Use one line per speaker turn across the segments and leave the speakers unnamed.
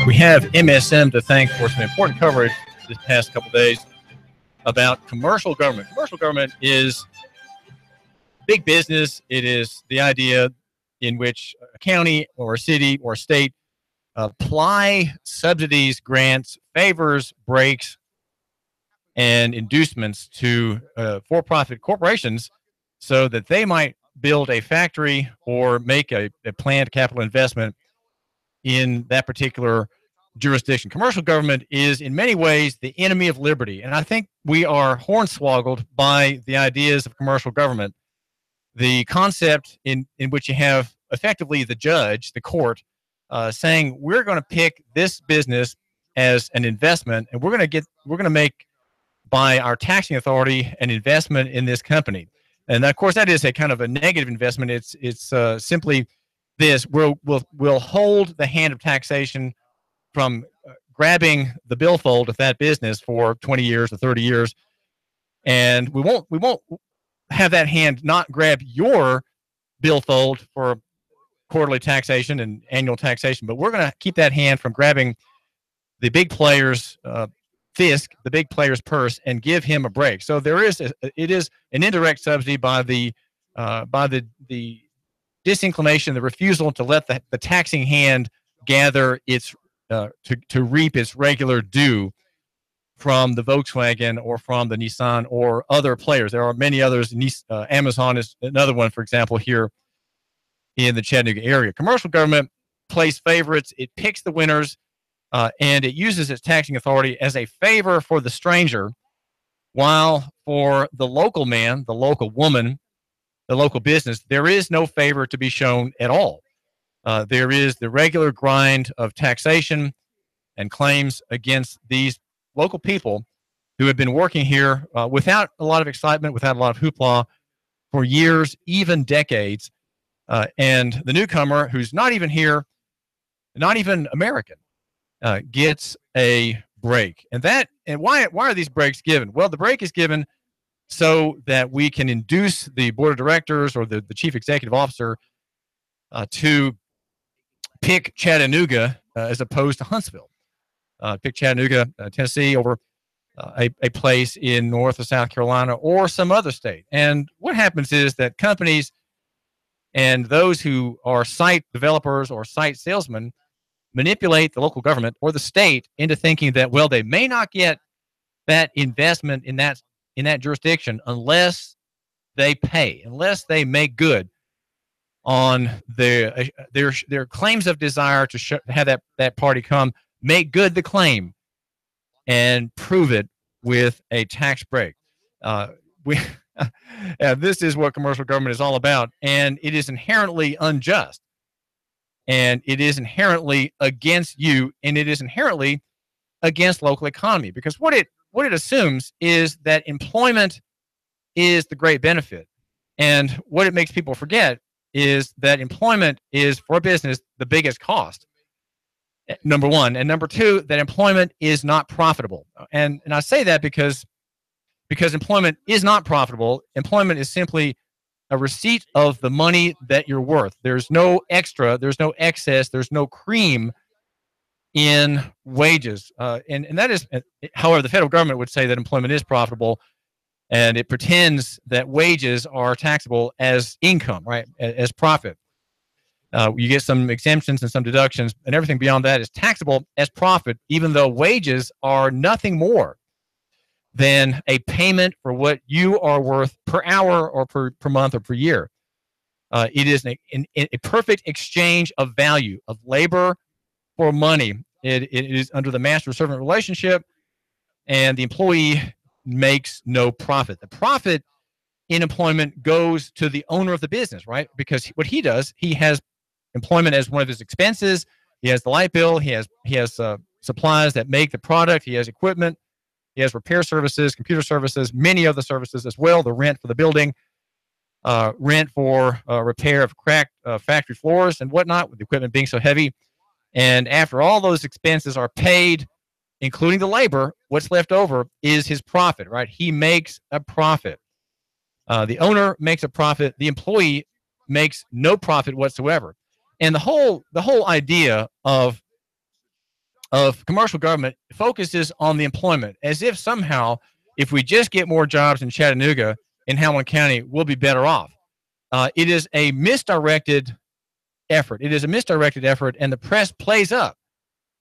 We have MSM to thank for some important coverage this past couple days about commercial government. Commercial government is big business. It is the idea in which a county or a city or a state apply subsidies, grants, favors, breaks, and inducements to for-profit corporations so that they might build a factory or make a planned capital investment in that particular jurisdiction. Commercial government is in many ways the enemy of liberty. And I think we are hornswoggled by the ideas of commercial government. The concept in which you have effectively the judge, the court, saying we're going to pick this business as an investment, and we're going to make by our taxing authority an investment in this company. And of course, that is a kind of a negative investment. It's simply this: we'll hold the hand of taxation from grabbing the billfold of that business for 20 years or 30 years, and we won't have that hand not grab your billfold for quarterly taxation and annual taxation, but we're going to keep that hand from grabbing the big players' fisc, the big player's purse, and give him a break. So it is an indirect subsidy by the disinclination, the refusal to let the taxing hand gather its to reap its regular due from the Volkswagen or from the Nissan or other players. There are many others. Amazon is another one, for example, here in the Chattanooga area. Commercial government plays favorites. It picks the winners, and it uses its taxing authority as a favor for the stranger, while for the local man, the local woman, the local business, there is no favor to be shown at all. There is the regular grind of taxation and claims against these local people who have been working here without a lot of excitement, without a lot of hoopla for years, even decades. And the newcomer, who's not even here, not even American, gets a break. And why are these breaks given? Well, the break is given so that we can induce the board of directors or the chief executive officer to pick Chattanooga as opposed to Huntsville. Pick Chattanooga, Tennessee, over a place in North or South Carolina or some other state. And what happens is that companies and those who are site developers or site salesmen manipulate the local government or the state into thinking that, well, they may not get that investment in that jurisdiction unless they pay, unless they make good on their claims of desire to have that party come, make good the claim, and prove it with a tax break. This is what commercial government is all about, and it is inherently unjust, and it is inherently against you, and it is inherently against local economy, because what it assumes is that employment is the great benefit, and what it makes people forget is that employment is, for a business, the biggest cost. Number one. And number two, that employment is not profitable. And I say that because employment is not profitable. Employment is simply a receipt of the money that you're worth. There's no extra, there's no excess, there's no cream in wages. And that is, however, the federal government would say that employment is profitable, and it pretends that wages are taxable as income, right, as profit. You get some exemptions and some deductions, and everything beyond that is taxable as profit, even though wages are nothing more than a payment for what you are worth per hour or per month or per year. It is a perfect exchange of value, of labor for money. It is under the master-servant relationship, and the employee makes no profit. The profit in employment goes to the owner of the business, right? Because what he does, he has employment as one of his expenses. He has the light bill. He has supplies that make the product. He has equipment. He has repair services, computer services, many other services as well. The rent for the building, rent for repair of cracked factory floors and whatnot, with the equipment being so heavy. And after all those expenses are paid, including the labor, what's left over is his profit, right? He makes a profit. The owner makes a profit. The employee makes no profit whatsoever. And the whole idea of commercial government focuses on the employment, as if somehow if we just get more jobs in Chattanooga and Hamilton County, we'll be better off. It is a misdirected effort. It is a misdirected effort, and the press plays up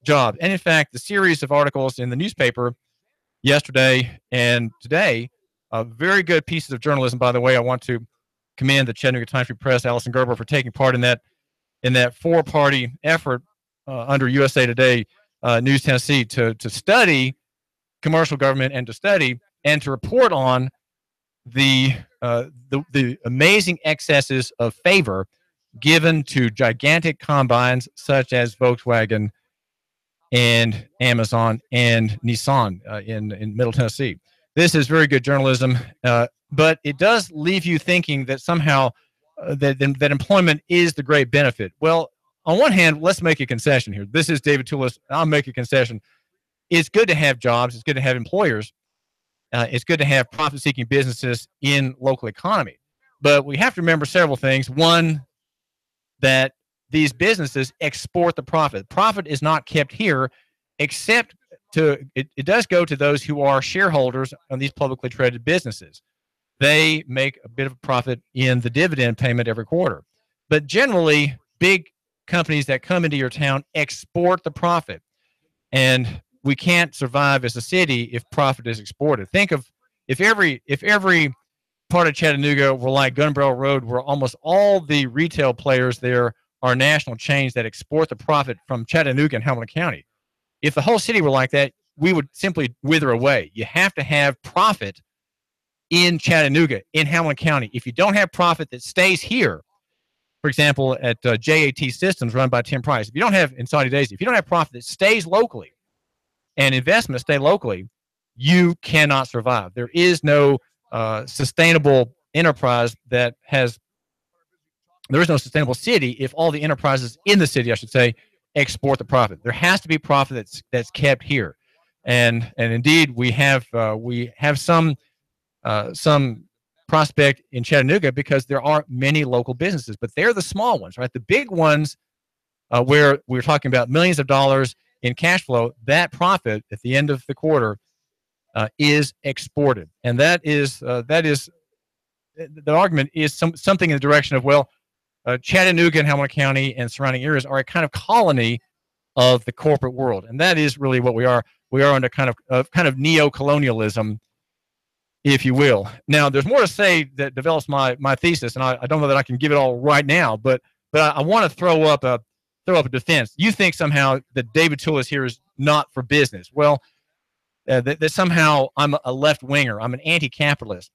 jobs. And in fact, the series of articles in the newspaper yesterday and today, very good pieces of journalism, by the way. I want to commend the Chattanooga Times Free Press, Allison Gerber, for taking part in that four-party effort under USA Today News Tennessee to study commercial government and to report on the amazing excesses of favor given to gigantic combines such as Volkswagen and Amazon and Nissan in Middle Tennessee. This is very good journalism, but it does leave you thinking that somehow that employment is the great benefit. Well, on one hand, let's make a concession here. This is David Tulis. I'll make a concession. It's good to have jobs. It's good to have employers. It's good to have profit-seeking businesses in local economy. But we have to remember several things. One, that these businesses export the profit. Profit is not kept here, except it does go to those who are shareholders on these publicly traded businesses. They make a bit of a profit in the dividend payment every quarter. But generally, big companies that come into your town export the profit. And we can't survive as a city if profit is exported. Think of if every part of Chattanooga were like Gunbarrel Road, where almost all the retail players there are national chains that export the profit from Chattanooga and Hamilton County. If the whole city were like that, we would simply wither away. You have to have profit in Chattanooga, in Hamilton County. If you don't have profit that stays here, for example, at JAT Systems run by Tim Price, if you don't have, in Saudi Daisy, if you don't have profit that stays locally and investments stay locally, you cannot survive. There is no sustainable enterprise there is no sustainable city if all the enterprises in the city, I should say, export the profit. There has to be profit that's kept here. And indeed, we have some prospect in Chattanooga because there are many local businesses, but they're the small ones, right? The big ones where we're talking about millions of dollars in cash flow, that profit at the end of the quarter is exported. And that is the argument is something in the direction of, well, Chattanooga and Hamilton County and surrounding areas are a kind of colony of the corporate world. And that is really what we are. We are under kind of neo-colonialism, if you will. Now, there's more to say that develops my thesis, and I don't know that I can give it all right now, but I want to throw up a defense. You think somehow that David Tulis here is not for business. Well, that somehow I'm a left-winger. I'm an anti-capitalist.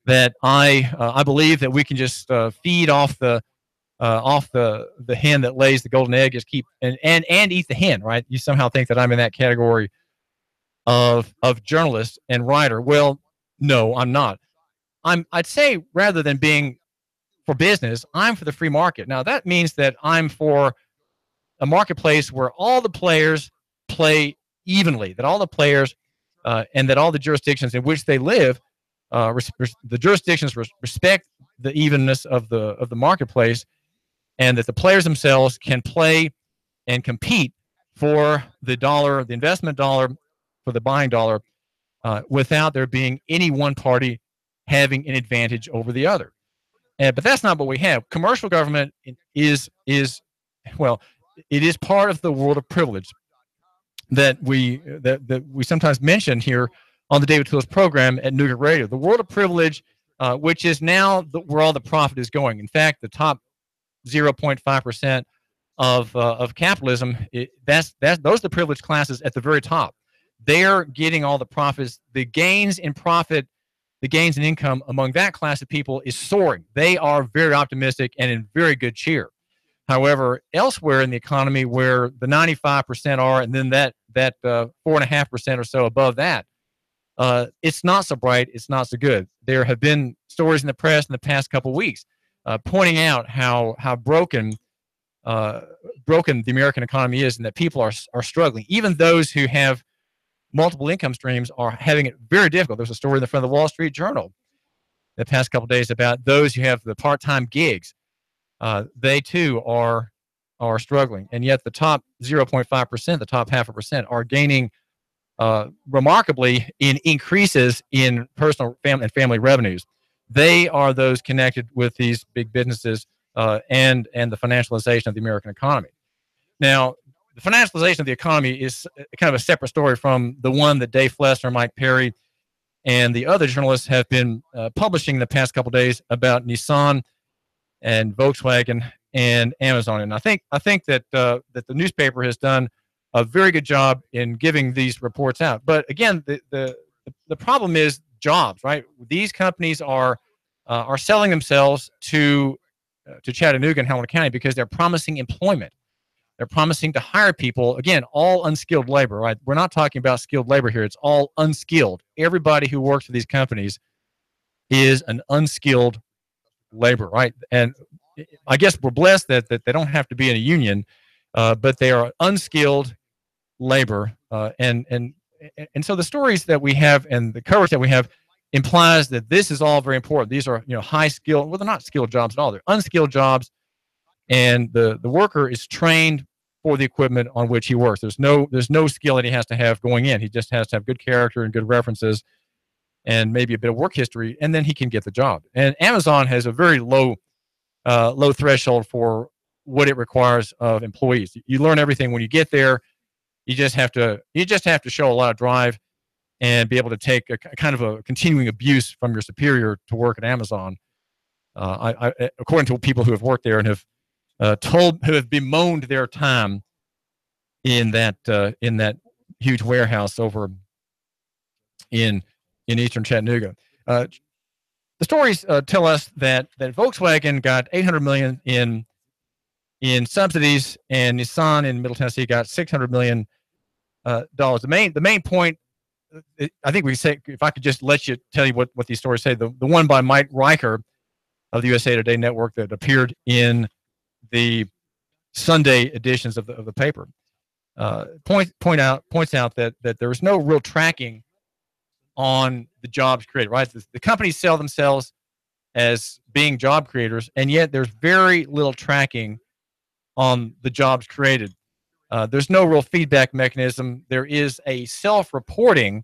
That I believe that we can just feed off the hen that lays the golden egg, just keep and eat the hen, right? You somehow think that I'm in that category of journalist and writer. Well, no, I'm not. I'd say rather than being for business, I'm for the free market. Now that means that I'm for a marketplace where all the players play evenly, that all the players and that all the jurisdictions in which they live, the jurisdictions respect the evenness of the marketplace, and that the players themselves can play and compete for the dollar, the investment dollar, for the buying dollar, without there being any one party having an advantage over the other. But that's not what we have. Commercial government is it is part of the world of privilege that we sometimes mention here on the David Tulis program at Nooga Radio. The world of privilege, which is now where all the profit is going. In fact, the top 0.5% of capitalism, those are the privileged classes at the very top. They're getting all the profits. The gains in profit, the gains in income among that class of people is soaring. They are very optimistic and in very good cheer. However, elsewhere in the economy where the 95% are, and then that 4.5% or so above that, it's not so bright. It's not so good. There have been stories in the press in the past couple of weeks pointing out how broken the American economy is, and that people are struggling. Even those who have multiple income streams are having it very difficult. There's a story in the front of the Wall Street Journal the past couple of days about those who have the part-time gigs. They too are are struggling, and yet the top 0.5%, the top 0.5%, are gaining remarkably in increases in personal family revenues. They are those connected with these big businesses and the financialization of the American economy. Now, the financialization of the economy is kind of a separate story from the one that Dave Flessner, Mike Perry, and the other journalists have been publishing the past couple of days about Nissan and Volkswagen and Amazon. And I think that the newspaper has done a very good job in giving these reports out. But again, the problem is jobs, right? These companies are selling themselves to Chattanooga and Hamilton County because they're promising employment. They're promising to hire people, again, all unskilled labor, right? We're not talking about skilled labor here. It's all unskilled. Everybody who works for these companies is an unskilled labor, right? And I guess we're blessed that they don't have to be in a union, but they are unskilled labor. And so the stories that we have and the coverage that we have implies that this is all very important. These are, high skilled, well, they're not skilled jobs at all. They're unskilled jobs. And the worker is trained for the equipment on which he works. There's no skill that he has to have going in. He just has to have good character and good references and maybe a bit of work history, and then he can get the job. And Amazon has a very low threshold for what it requires of employees. You learn everything when you get there. You just have to show a lot of drive and be able to take a kind of a continuing abuse from your superior to work at Amazon. According to people who have worked there and have who have bemoaned their time in that huge warehouse over in eastern Chattanooga. The stories tell us that Volkswagen got $800 million in subsidies, and Nissan in Middle Tennessee got $600 million. The main point, I think we say, if I could just let you tell you what these stories say, the one by Mike Riker of the USA Today Network that appeared in the Sunday editions of the paper points out that there is no real tracking on the jobs created. Right, the companies sell themselves as being job creators, and yet there's very little tracking on the jobs created. There's no real feedback mechanism. There is a self-reporting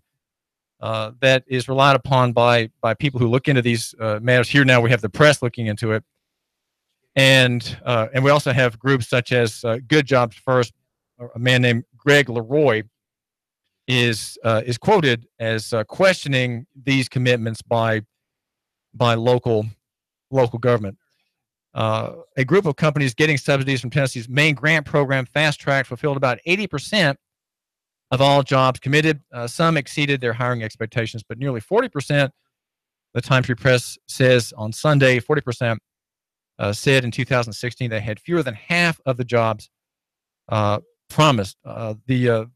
that is relied upon by people who look into these matters. Here now we have the press looking into it. And we also have groups such as Good Jobs First. A man named Greg Leroy is quoted as questioning these commitments by local government. A group of companies getting subsidies from Tennessee's main grant program, Fast Track, fulfilled about 80% of all jobs committed. Some exceeded their hiring expectations, but nearly 40%, the Times Free Press says on Sunday, 40% said in 2016 they had fewer than half of the jobs promised. The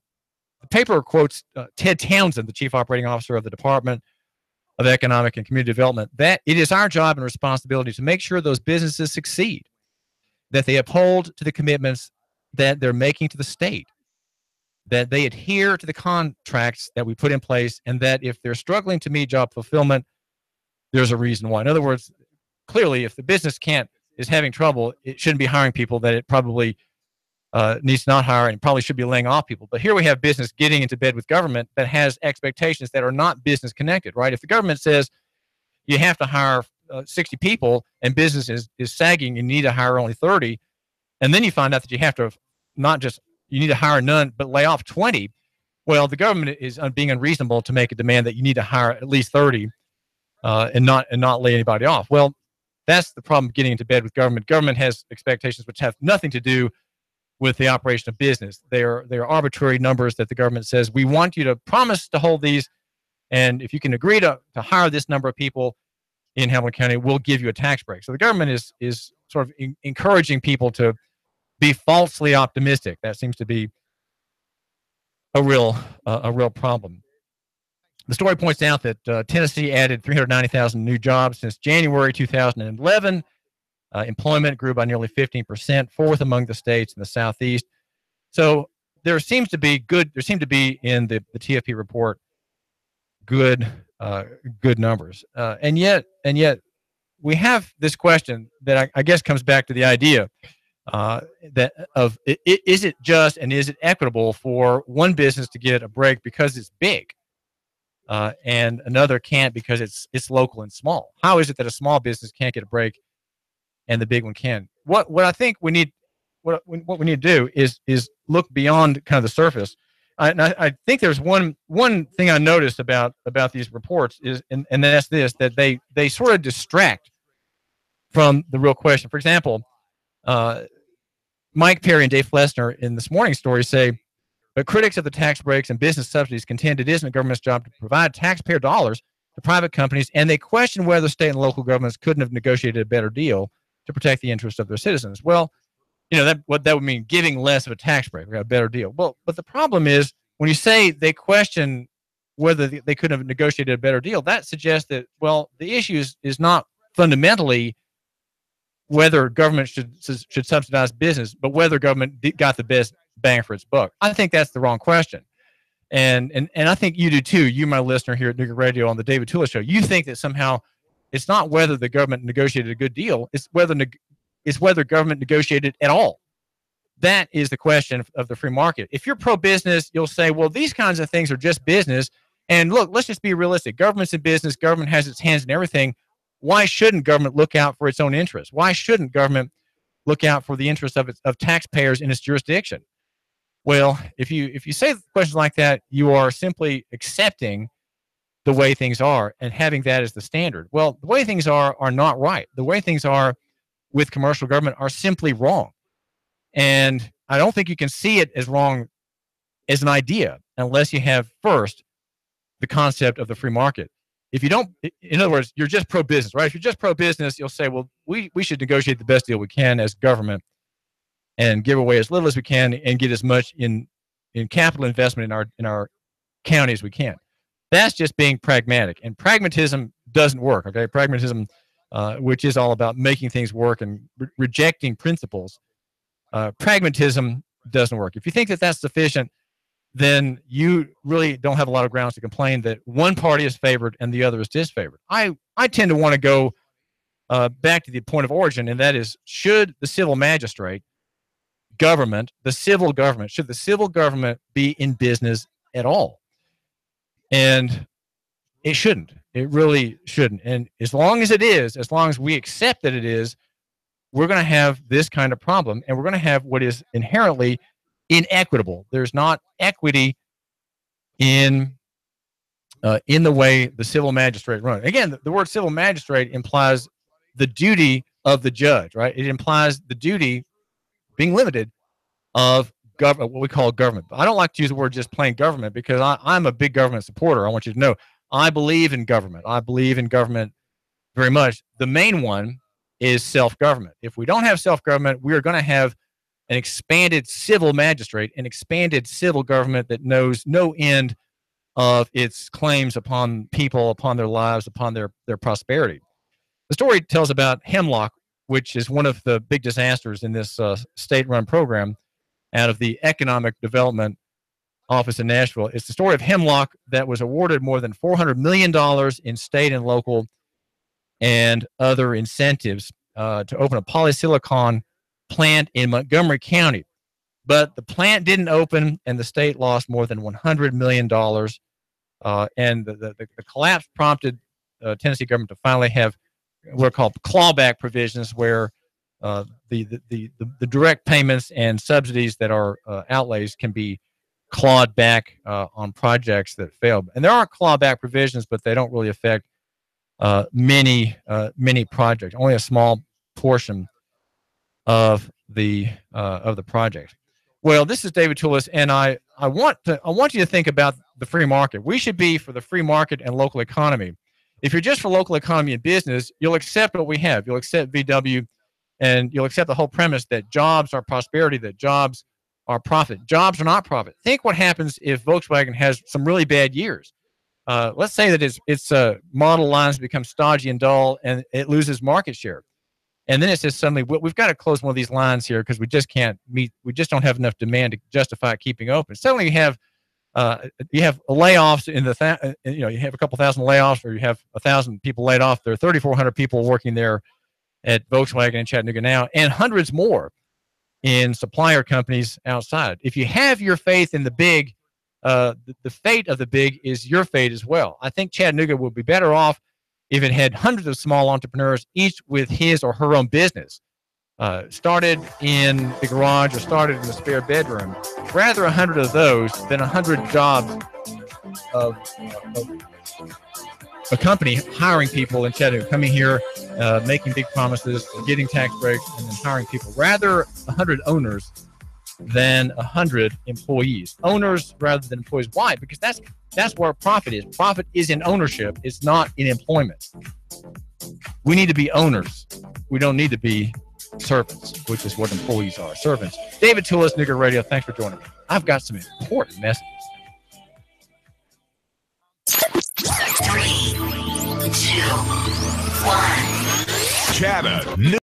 paper quotes Ted Townsend, the chief operating officer of the Department of Economic and Community Development, that it is our job and responsibility to make sure those businesses succeed, that they uphold to the commitments that they're making to the state, that they adhere to the contracts that we put in place, and that if they're struggling to meet job fulfillment, there's a reason why. In other words, clearly, if the business is having trouble, it shouldn't be hiring people that it probably needs to not hire, and probably should be laying off people. But here we have business getting into bed with government that has expectations that are not business connected, right? If the government says you have to hire 60 people and business is sagging, you need to hire only 30, and then you find out that you have to you need to hire none, but lay off 20. Well, the government is being unreasonable to make a demand that you need to hire at least 30 and not lay anybody off. Well, that's the problem getting into bed with government. Government has expectations which have nothing to do with the operation of business. They're arbitrary numbers that the government says, we want you to promise to hold these, and if you can agree to hire this number of people in Hamilton County, we'll give you a tax break. So the government is sort of encouraging people to be falsely optimistic. That seems to be a real problem. The story points out that Tennessee added 390,000 new jobs since January 2011. Employment grew by nearly 15%, fourth among the states in the Southeast. So there seemed to be in the TFP report good numbers, and yet we have this question that I guess comes back to the idea Is it just and is it equitable for one business to get a break because it's big, and another can't because it's local and small? How is it that a small business can't get a break and the big one can? What I think we need, what we need to do is look beyond kind of the surface. I think there's one thing I noticed about these reports is, and that's this, that they sort of distract from the real question. For example, Mike Perry and Dave Flessner in this morning's story say, but critics of the tax breaks and business subsidies contend it isn't the government's job to provide taxpayer dollars to private companies, and they question whether state and local governments couldn't have negotiated a better deal to protect the interests of their citizens. Well, that would mean giving less of a tax break. We got a better deal. Well, but the problem is when you say they question whether they could have negotiated a better deal, that suggests that, well, the issue is not fundamentally whether government should subsidize business, but whether government got the best bang for its buck. I think that's the wrong question. And I think you do too. You, my listener here at Nooga Radio on the David Tulis Show, you think that somehow it's not whether the government negotiated a good deal, it's whether government negotiated at all. That is the question of the free market. If you're pro-business, you'll say, well, these kinds of things are just business. And look, let's just be realistic. Government's in business. Government has its hands in everything. Why shouldn't government look out for its own interests? Why shouldn't government look out for the interests of taxpayers in its jurisdiction? Well, if you say questions like that, you are simply accepting the way things are and having that as the standard. Well, the way things are not right. The way things are with commercial government are simply wrong. And I don't think you can see it as wrong as an idea unless you have first the concept of the free market. If you don't, in other words, you're just pro-business, right? If you're just pro-business, you'll say, well, we should negotiate the best deal we can as government and give away as little as we can and get as much in capital investment in our county as we can. That's just being pragmatic. And pragmatism doesn't work, okay? Pragmatism, which is all about making things work and rejecting principles, pragmatism doesn't work. If you think that that's sufficient, then you really don't have a lot of grounds to complain that one party is favored and the other is disfavored. I tend to want to go back to the point of origin, and that is, should the civil magistrate government, the civil government, should the civil government be in business at all? And it shouldn't. It really shouldn't. And as long as it is, as long as we accept that it is, we're going to have this kind of problem, and we're going to have what is inherently inequitable. There's not equity in the way the civil magistrate runs. Again, the word civil magistrate implies the duty of the judge, right? It implies the duty being limited of government, what we call government. But I don't like to use the word just plain government because I'm a big government supporter. I want you to know I believe in government. I believe in government very much. The main one is self-government. If we don't have self-government, we are going to have an expanded civil magistrate, an expanded civil government that knows no end of its claims upon people, upon their lives, upon their prosperity. The story tells about Hemlock, which is one of the big disasters in this state-run program out of the Economic Development Office in Nashville. It's the story of Hemlock that was awarded more than $400 million in state and local and other incentives to open a polysilicon plant in Montgomery County. But the plant didn't open, and the state lost more than $100 million. And the collapse prompted Tennessee government to finally have what are called clawback provisions, where the direct payments and subsidies that are outlays can be clawed back on projects that failed. And there are clawback provisions, but they don't really affect many projects. Only a small portion of the project. Well, this is David Tulis, and I want you to think about the free market. We should be for the free market and local economy. If you're just for local economy and business, you'll accept what we have. You'll accept VW, and you'll accept the whole premise that jobs are prosperity, that jobs are profit. Jobs are not profit. Think what happens if Volkswagen has some really bad years. Let's say that its model lines become stodgy and dull, and it loses market share. And then it says suddenly, we've got to close one of these lines here because we just can't meet. We just don't have enough demand to justify keeping open. Suddenly you have layoffs in the you have a couple thousand layoffs, or you have 1,000 people laid off. There are 3,400 people working there at Volkswagen in Chattanooga now, and hundreds more in supplier companies outside. If you have your faith in the big, the fate of the big is your fate as well. I think Chattanooga would be better off if it had hundreds of small entrepreneurs, each with his or her own business, started in the garage or started in the spare bedroom. Rather 100 of those than 100 jobs of a company hiring people in Chattanooga, coming here, making big promises, getting tax breaks, and then hiring people. Rather 100 owners than 100 employees. Owners rather than employees. Why? Because that's where profit is. Profit is in ownership. It's not in employment. We need to be owners. We don't need to be servants, which is what employees are. Servants. David Tulis, Nooga Radio. Thanks for joining me. I've got some important messages.
3, 2, 1.
Chattanooga.